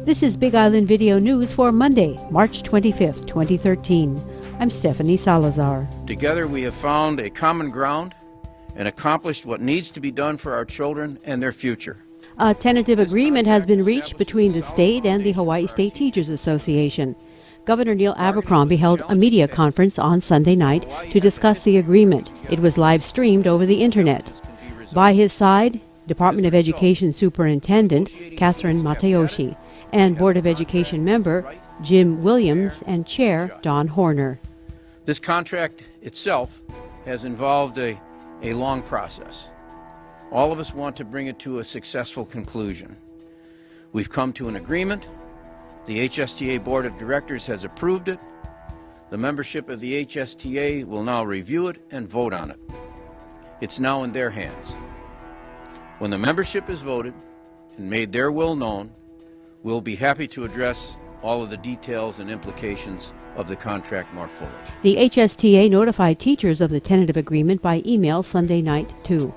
This is Big Island Video News for Monday, March 25th, 2013. I'm Stephanie Salazar. Together we have found a common ground and accomplished what needs to be done for our children and their future. A tentative agreement has been reached between the state and the Hawaii State Teachers Association. Governor Neil Abercrombie held a media conference on Sunday night to discuss the agreement. It was live streamed over the internet. By his side, Department of Education Superintendent Catherine Matayoshi and Board of Education member Jim Williams and Chair Don Horner. This contract itself has involved a long process. All of us want to bring it to a successful conclusion. We've come to an agreement. The HSTA Board of Directors has approved it. The membership of the HSTA will now review it and vote on it. It's now in their hands. When the membership is voted and made their will known, we'll be happy to address all of the details and implications of the contract more fully. The HSTA notified teachers of the tentative agreement by email Sunday night, too.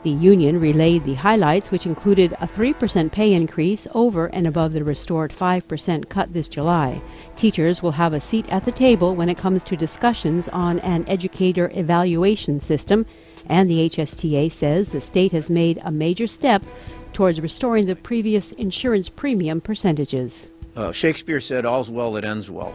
The union relayed the highlights, which included a 3% pay increase over and above the restored 5% cut this July. Teachers will have a seat at the table when it comes to discussions on an educator evaluation system, and the HSTA says the state has made a major step towards restoring the previous insurance premium percentages. Shakespeare said, "All's well that ends well."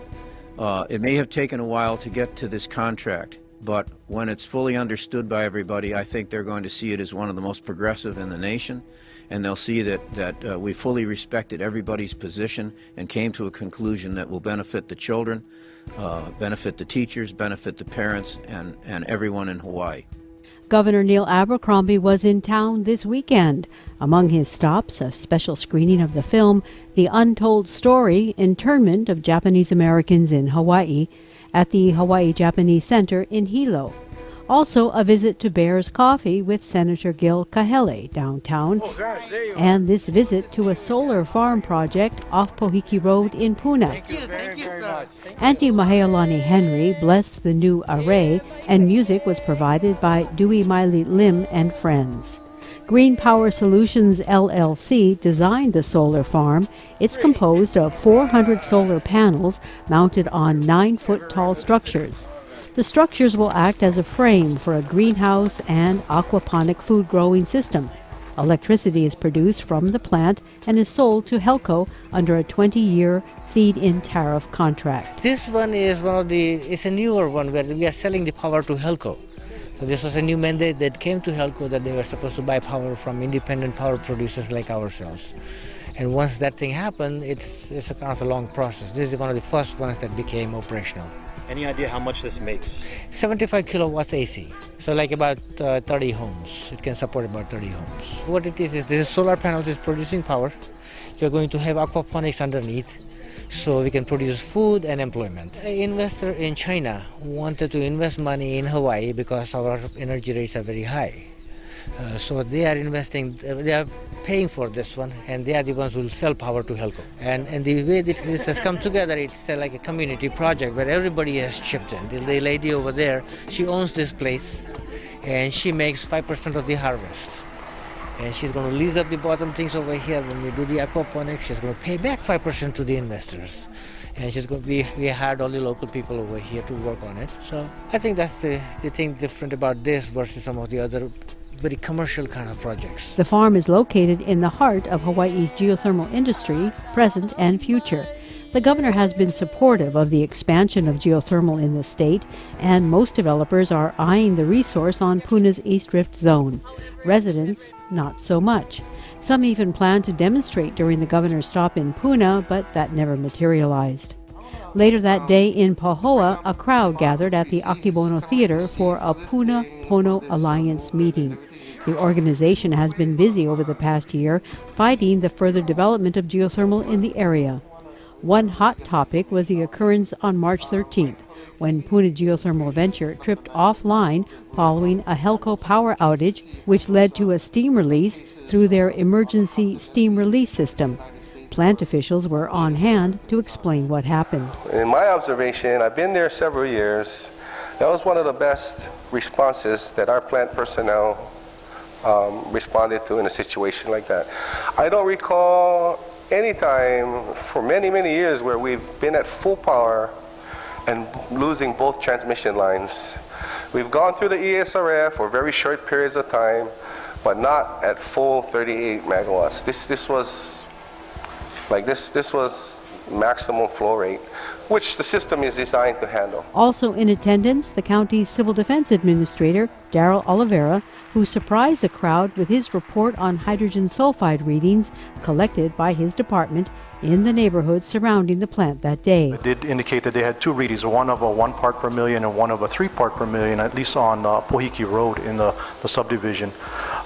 It may have taken a while to get to this contract, but when it's fully understood by everybody, I think they're going to see it as one of the most progressive in the nation, and they'll see that we fully respected everybody's position and came to a conclusion that will benefit the children, benefit the teachers, benefit the parents, and everyone in Hawaii. Governor Neil Abercrombie was in town this weekend. Among his stops, a special screening of the film, The Untold Story, Internment of Japanese Americans in Hawaii, at the Hawaii Japanese Center in Hilo. Also, a visit to Bear's Coffee with Senator Gil Kahele downtown, and this visit to a solar farm project off Pohiki Road in Puna. Thank you very much. Auntie Mahealani Henry blessed the new array, and music was provided by Dewey Miley Lim and friends. GreenPower Solutions LLC designed the solar farm. It's composed of 400 solar panels mounted on 9-foot-tall structures. The structures will act as a frame for a greenhouse and aquaponic food growing system. Electricity is produced from the plant and is sold to Helco under a 20-year feed-in tariff contract. This one is it's a newer one where we are selling the power to Helco. So this was a new mandate that came to Helco that they were supposed to buy power from independent power producers like ourselves. And once that thing happened, it's a kind of a long process. This is one of the first ones that became operational. Any idea how much this makes? 75 kilowatts AC, so like about 30 homes. It can support about 30 homes. What it is this solar panels is producing power. You're going to have aquaponics underneath, so we can produce food and employment. An investor in China wanted to invest money in Hawaii because our energy rates are very high. So they are investing, they are paying for this one, and they are the ones who will sell power to Helco. And the way that this has come together, it's like a community project where everybody has chipped in. The lady over there, she owns this place, and she makes 5% of the harvest. And she's going to lease up the bottom things over here. When we do the aquaponics, she's going to pay back 5% to the investors. And she's going to we hired all the local people over here to work on it. So I think that's the thing different about this versus some of the other very commercial kind of projects. The farm is located in the heart of Hawaii's geothermal industry, present and future. The governor has been supportive of the expansion of geothermal in the state, and most developers are eyeing the resource on Puna's East Rift zone. Residents, not so much. Some even plan to demonstrate during the governor's stop in Puna, but that never materialized. Later that day in Pahoa, a crowd gathered at the Akibono Theater for a Puna Pono Alliance meeting. The organization has been busy over the past year fighting the further development of geothermal in the area. One hot topic was the occurrence on March 13th, when Puna Geothermal Venture tripped offline following a Helco power outage, which led to a steam release through their emergency steam release system. Plant officials were on hand to explain what happened. In my observation, I've been there several years, that was one of the best responses that our plant personnel responded to in a situation like that. I don't recall any time for many, many years where we've been at full power and losing both transmission lines. We've gone through the ESRF for very short periods of time, but not at full 38 megawatts. This was maximum flow rate, which the system is designed to handle. Also in attendance, the county's Civil Defense Administrator, Daryl Oliveira, who surprised the crowd with his report on hydrogen sulfide readings collected by his department in the neighborhood surrounding the plant that day. It did indicate that they had two readings, one of a 1 part per million and one of a 3 part per million, at least on Pohiki Road in the subdivision.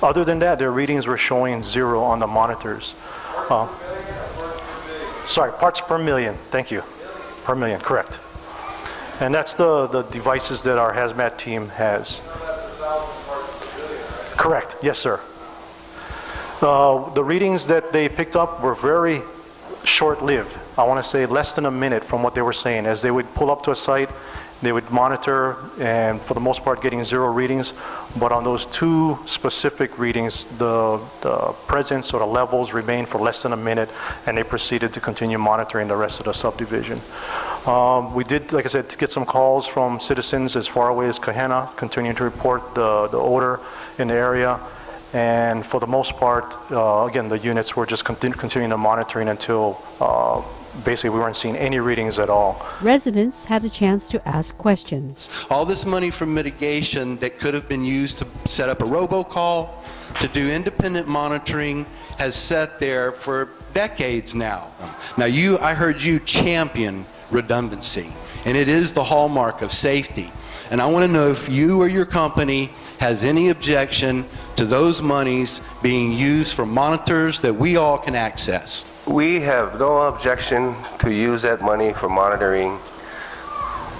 Other than that, their readings were showing 0 on the monitors. Sorry, parts per million, thank you. Per million, correct. And that's the devices that our hazmat team has. Correct, yes sir. The readings that they picked up were very short-lived. I want to say less than a minute from what they were saying. As they would pull up to a site, they would monitor, and for the most part getting 0 readings, but on those 2 specific readings, the presence or the levels remained for less than a minute, and they proceeded to continue monitoring the rest of the subdivision. We did, like I said, get some calls from citizens as far away as Kahana, continuing to report the odor in the area, and for the most part, again, the units were just continuing the monitoring until basically we weren't seeing any readings at all. Residents had a chance to ask questions. All this money from mitigation that could have been used to set up a robocall, to do independent monitoring, has sat there for decades now. Now I heard you champion redundancy, and it is the hallmark of safety. And I want to know if you or your company has any objection to those monies being used for monitors that we all can access. We have no objection to use that money for monitoring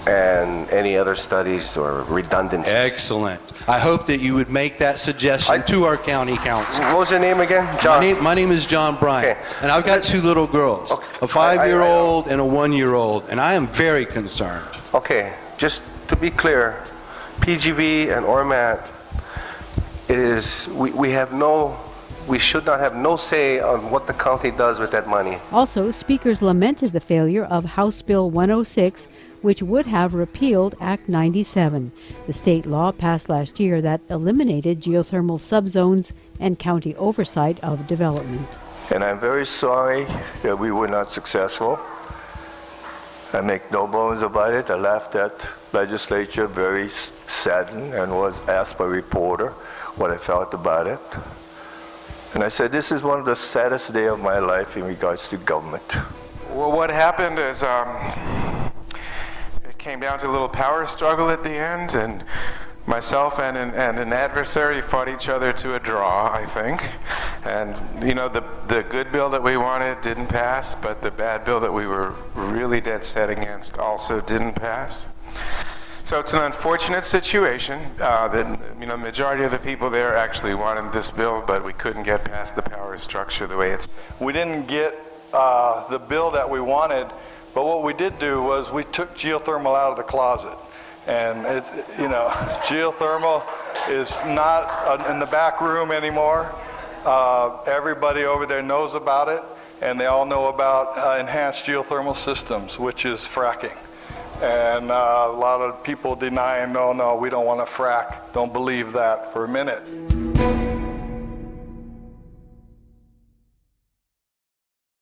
and any other studies or redundancies. Excellent. I hope that you would make that suggestion to our county council. What was your name again? John? My name is John Bryant, okay. And I've got 2 little girls, a 5-year-old and a 1-year-old, and I am very concerned. Okay, just to be clear, PGV and ORMAT, we should not have no say on what the county does with that money. Also, speakers lamented the failure of House Bill 106, which would have repealed Act 97, the state law passed last year that eliminated geothermal subzones and county oversight of development. And I'm very sorry that we were not successful. I make no bones about it. I left that legislature very saddened and was asked by a reporter what I felt about it. And I said, this is one of the saddest days of my life in regards to government. Well, what happened is it came down to a little power struggle at the end, and myself and an adversary fought each other to a draw, I think. And you know, the good bill that we wanted didn't pass, but the bad bill that we were really dead set against also didn't pass. So it's an unfortunate situation that, you know, the majority of the people there actually wanted this bill, but we couldn't get past the power structure the way it's. We didn't get the bill that we wanted, but what we did do was we took geothermal out of the closet. And you know, geothermal is not in the back room anymore. Everybody over there knows about it, and they all know about enhanced geothermal systems, which is fracking. And a lot of people denying, no, we don't want to frack. Don't believe that for a minute.